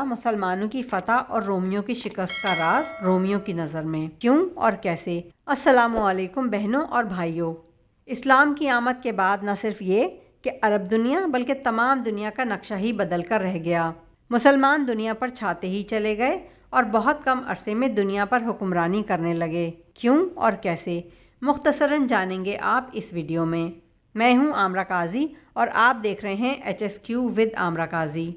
مسلمانوں کی فتح اور رومیوں کی شکست کا راز رومیوں کی نظر میں، کیوں اور کیسے؟ السلام علیکم بہنوں اور بھائیوں۔ اسلام کی آمد کے بعد نہ صرف یہ کہ عرب دنیا بلکہ تمام دنیا کا نقشہ ہی بدل کر رہ گیا۔ مسلمان دنیا پر چھاتے ہی چلے گئے اور بہت کم عرصے میں دنیا پر حکمرانی کرنے لگے۔ کیوں اور کیسے؟ مختصراً جانیں گے آپ اس ویڈیو میں۔ میں ہوں عامرہ قاضی اور آپ دیکھ رہے ہیں HSQ ود عامرہ قاضی۔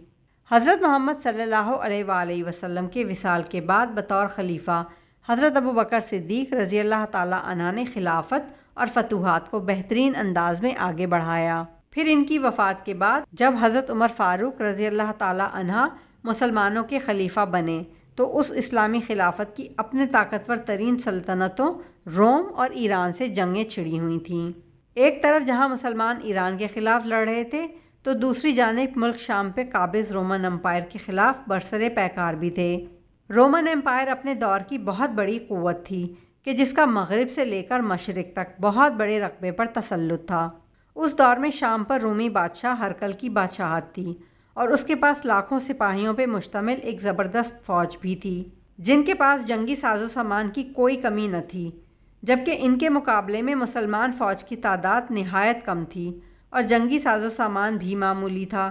حضرت محمد صلی اللہ علیہ وآلہ وسلم کے وصال کے بعد بطور خلیفہ حضرت ابوبکر صدیق رضی اللہ تعالیٰ عنہ نے خلافت اور فتوحات کو بہترین انداز میں آگے بڑھایا۔ پھر ان کی وفات کے بعد جب حضرت عمر فاروق رضی اللہ تعالیٰ عنہ مسلمانوں کے خلیفہ بنے تو اس اسلامی خلافت کی اپنے طاقتور ترین سلطنتوں روم اور ایران سے جنگیں چھڑی ہوئی تھیں۔ ایک طرف جہاں مسلمان ایران کے خلاف لڑ رہے تھے تو دوسری جانب ملک شام پہ قابض رومن امپائر کے خلاف برسر پیکار بھی تھے۔ رومن امپائر اپنے دور کی بہت بڑی قوت تھی کہ جس کا مغرب سے لے کر مشرق تک بہت بڑے رقبے پر تسلط تھا۔ اس دور میں شام پر رومی بادشاہ ہرقل کی بادشاہت تھی اور اس کے پاس لاکھوں سپاہیوں پہ مشتمل ایک زبردست فوج بھی تھی جن کے پاس جنگی ساز و سامان کی کوئی کمی نہ تھی، جبکہ ان کے مقابلے میں مسلمان فوج کی تعداد نہایت کم تھی اور جنگی ساز و سامان بھی معمولی تھا۔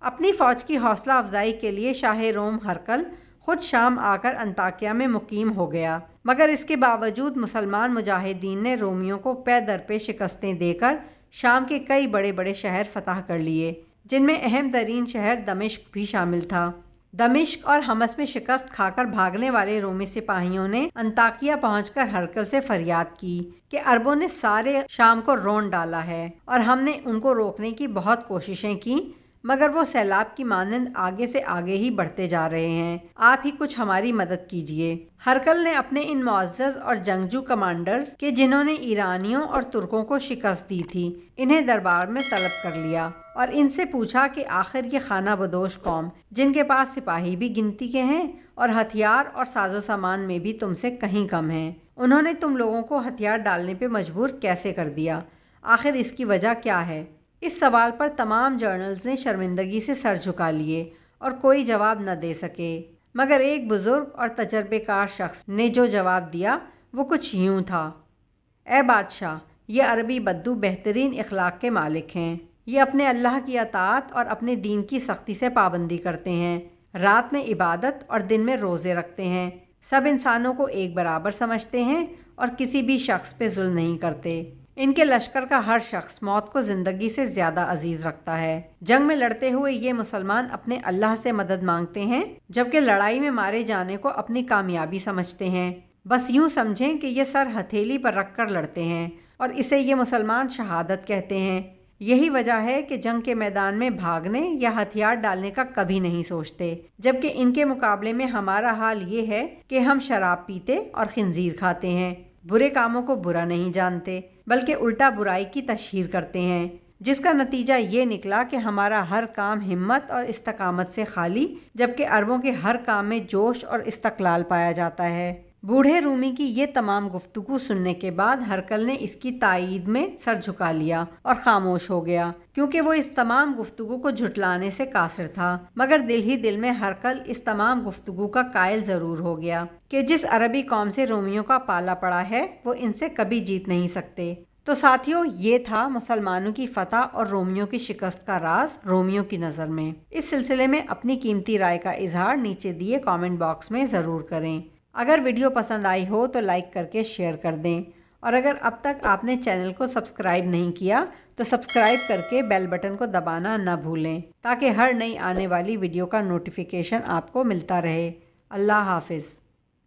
اپنی فوج کی حوصلہ افزائی کے لیے شاہ روم ہرقل خود شام آ کر انطاکیہ میں مقیم ہو گیا، مگر اس کے باوجود مسلمان مجاہدین نے رومیوں کو پے در پے شکستیں دے کر شام کے کئی بڑے بڑے شہر فتح کر لیے، جن میں اہم ترین شہر دمشق بھی شامل تھا۔ دمشق اور حمص میں شکست کھا کر بھاگنے والے رومی سپاہیوں نے انطاکیہ پہنچ کر ہرقل سے فریاد کی کہ عربوں نے سارے شام کو رون ڈالا ہے اور ہم نے ان کو روکنے کی بہت کوششیں کی، مگر وہ سیلاب کی مانند آگے سے آگے ہی بڑھتے جا رہے ہیں، آپ ہی کچھ ہماری مدد کیجیے۔ ہرقل نے اپنے ان معزز اور جنگجو کمانڈرز کہ جنہوں نے ایرانیوں اور ترکوں کو شکست دی تھی انہیں دربار میں طلب کر لیا اور ان سے پوچھا کہ آخر یہ خانہ بدوش قوم جن کے پاس سپاہی بھی گنتی کے ہیں اور ہتھیار اور ساز و سامان میں بھی تم سے کہیں کم ہیں، انہوں نے تم لوگوں کو ہتھیار ڈالنے پہ مجبور کیسے کر دیا؟ آخر اس کی وجہ کیا ہے؟ اس سوال پر تمام جرنلز نے شرمندگی سے سر جھکا لیے اور کوئی جواب نہ دے سکے، مگر ایک بزرگ اور تجربے کار شخص نے جو جواب دیا وہ کچھ یوں تھا: اے بادشاہ، یہ عربی بدو بہترین اخلاق کے مالک ہیں، یہ اپنے اللہ کی اطاعت اور اپنے دین کی سختی سے پابندی کرتے ہیں، رات میں عبادت اور دن میں روزے رکھتے ہیں، سب انسانوں کو ایک برابر سمجھتے ہیں اور کسی بھی شخص پہ ظلم نہیں کرتے۔ ان کے لشکر کا ہر شخص موت کو زندگی سے زیادہ عزیز رکھتا ہے۔ جنگ میں لڑتے ہوئے یہ مسلمان اپنے اللہ سے مدد مانگتے ہیں، جبکہ لڑائی میں مارے جانے کو اپنی کامیابی سمجھتے ہیں۔ بس یوں سمجھیں کہ یہ سر ہتھیلی پر رکھ کر لڑتے ہیں اور اسے یہ مسلمان شہادت کہتے ہیں۔ یہی وجہ ہے کہ جنگ کے میدان میں بھاگنے یا ہتھیار ڈالنے کا کبھی نہیں سوچتے، جبکہ ان کے مقابلے میں ہمارا حال یہ ہے کہ ہم شراب پیتے اور خنزیر کھاتے ہیں، برے کاموں کو برا نہیں جانتے بلکہ الٹا برائی کی تشہیر کرتے ہیں، جس کا نتیجہ یہ نکلا کہ ہمارا ہر کام ہمت اور استقامت سے خالی، جبکہ عربوں کے ہر کام میں جوش اور استقلال پایا جاتا ہے۔ بوڑھے رومی کی یہ تمام گفتگو سننے کے بعد ہرقل نے اس کی تائید میں سر جھکا لیا اور خاموش ہو گیا، کیونکہ وہ اس تمام گفتگو کو جھٹلانے سے قاصر تھا، مگر دل ہی دل میں ہرقل اس تمام گفتگو کا قائل ضرور ہو گیا کہ جس عربی قوم سے رومیوں کا پالا پڑا ہے وہ ان سے کبھی جیت نہیں سکتے۔ تو ساتھیوں، یہ تھا مسلمانوں کی فتح اور رومیوں کی شکست کا راز رومیوں کی نظر میں۔ اس سلسلے میں اپنی قیمتی رائے کا اظہار نیچے دیے کامنٹ باکس میں ضرور کریں۔ اگر ویڈیو پسند آئی ہو تو لائک کر کے شیئر کر دیں، اور اگر اب تک آپ نے چینل کو سبسکرائب نہیں کیا تو سبسکرائب کر کے بیل بٹن کو دبانا نہ بھولیں تاکہ ہر نئی آنے والی ویڈیو کا نوٹیفیکیشن آپ کو ملتا رہے۔ اللہ حافظ۔